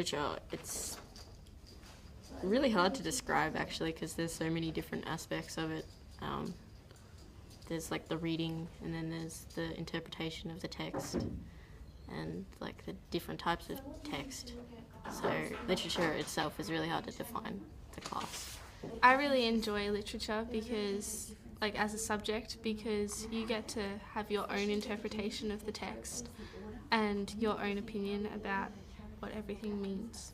literature, it's really hard to describe actually because there's so many different aspects of it. There's like the reading, and then there's the interpretation of the text, and like the different types of text. So literature itself is really hard to define the class. I really enjoy literature because, like, as a subject, because you get to have your own interpretation of the text and your own opinion about what everything means.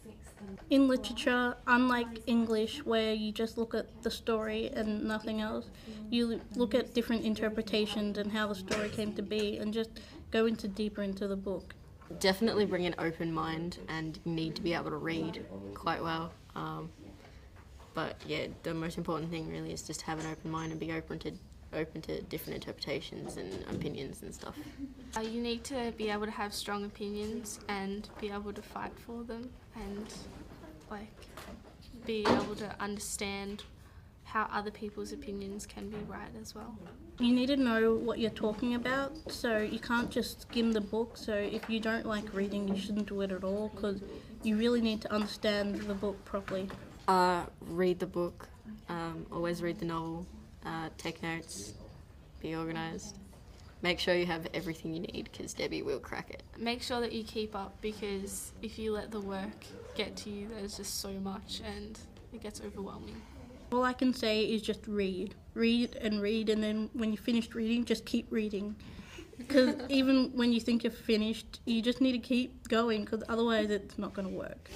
In literature, unlike English where you just look at the story and nothing else, you look at different interpretations and how the story came to be and just go deeper into the book. Definitely bring an open mind, and you need to be able to read quite well. But yeah, the most important thing really is just have an open mind and be open to different interpretations and opinions and stuff. You need to be able to have strong opinions and be able to fight for them, and like be able to understand how other people's opinions can be right as well. You need to know what you're talking about, so you can't just skim the book. So if you don't like reading, you shouldn't do it at all, because you really need to understand the book properly. Read the book, always read the novel, take notes, be organised. Make sure you have everything you need, because Debbie will crack it. Make sure that you keep up, because if you let the work get to you, there's just so much and it gets overwhelming. All I can say is just read, and then when you're finished reading, just keep reading. Because even when you think you're finished, you just need to keep going, because otherwise it's not going to work.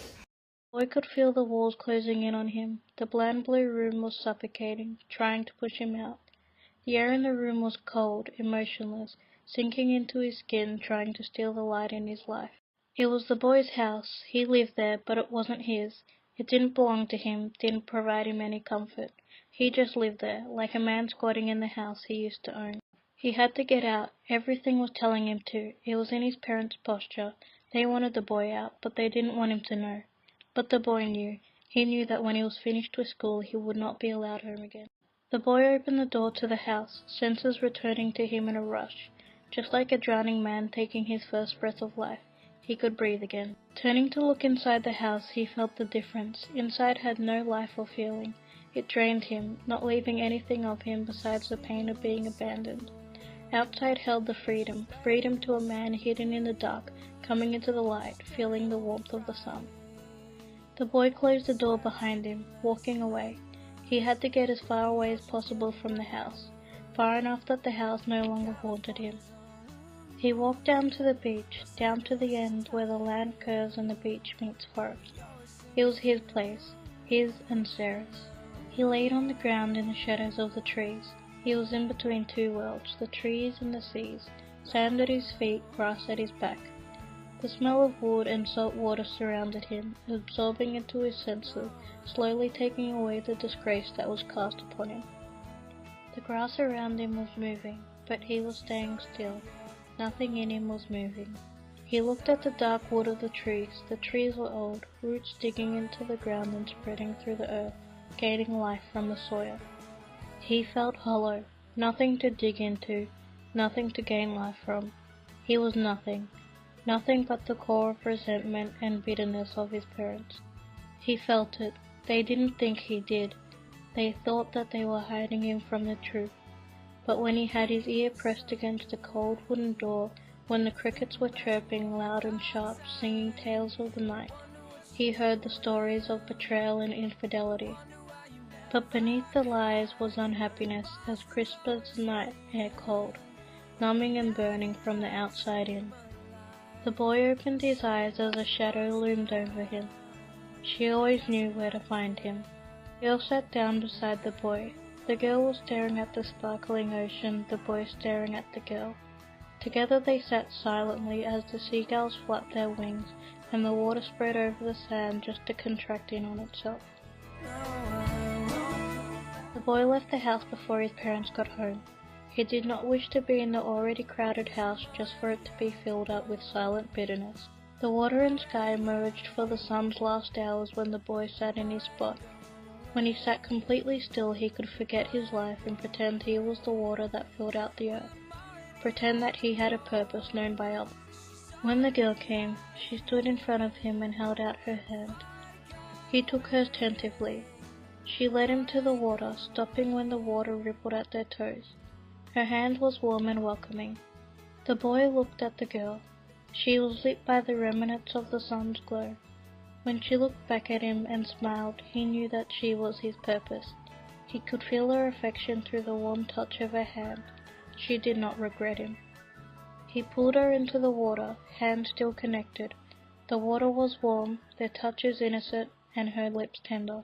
The boy could feel the walls closing in on him. The bland blue room was suffocating, trying to push him out. The air in the room was cold, emotionless, sinking into his skin, trying to steal the light in his life. It was the boy's house. He lived there, but it wasn't his. It didn't belong to him, didn't provide him any comfort. He just lived there, like a man squatting in the house he used to own. He had to get out. Everything was telling him to. It was in his parents' posture. They wanted the boy out, but they didn't want him to know. But the boy knew. He knew that when he was finished with school, he would not be allowed home again. The boy opened the door to the house, senses returning to him in a rush. Just like a drowning man taking his first breath of life, he could breathe again. Turning to look inside the house, he felt the difference. Inside had no life or feeling. It drained him, not leaving anything of him besides the pain of being abandoned. Outside held the freedom to a man hidden in the dark, coming into the light, feeling the warmth of the sun. The boy closed the door behind him, walking away. He had to get as far away as possible from the house, far enough that the house no longer haunted him. He walked down to the beach, down to the end where the land curves and the beach meets forest. It was his place, his and Sarah's. He laid on the ground in the shadows of the trees. He was in between two worlds, the trees and the seas, sand at his feet, grass at his back. The smell of wood and salt water surrounded him, absorbing into his senses, slowly taking away the disgrace that was cast upon him. The grass around him was moving, but he was staying still. Nothing in him was moving. He looked at the dark wood of the trees. The trees were old, roots digging into the ground and spreading through the earth, gaining life from the soil. He felt hollow, nothing to dig into, nothing to gain life from. He was nothing. Nothing but the core of resentment and bitterness of his parents. He felt it. They didn't think he did. They thought that they were hiding him from the truth. But when he had his ear pressed against the cold wooden door, when the crickets were chirping loud and sharp, singing tales of the night, he heard the stories of betrayal and infidelity. But beneath the lies was unhappiness, as crisp as the night air cold, numbing and burning from the outside in. The boy opened his eyes as a shadow loomed over him. She always knew where to find him. The girl sat down beside the boy. The girl was staring at the sparkling ocean, the boy staring at the girl. Together they sat silently as the seagulls flapped their wings and the water spread over the sand just to contract in on itself. The boy left the house before his parents got home. He did not wish to be in the already crowded house just for it to be filled up with silent bitterness. The water and sky merged for the sun's last hours when the boy sat in his spot. When he sat completely still, he could forget his life and pretend he was the water that filled out the earth. Pretend that he had a purpose known by others. When the girl came, she stood in front of him and held out her hand. He took hers tentatively. She led him to the water, stopping when the water rippled at their toes. Her hand was warm and welcoming. The boy looked at the girl. She was lit by the remnants of the sun's glow. When she looked back at him and smiled, he knew that she was his purpose. He could feel her affection through the warm touch of her hand. She did not regret him. He pulled her into the water, hands still connected. The water was warm, their touches innocent, and her lips tender.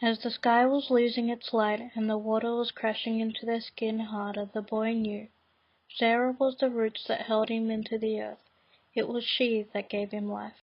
As the sky was losing its light and the water was crashing into their skin harder, the boy knew. Sarah was the roots that held him into the earth. It was she that gave him life.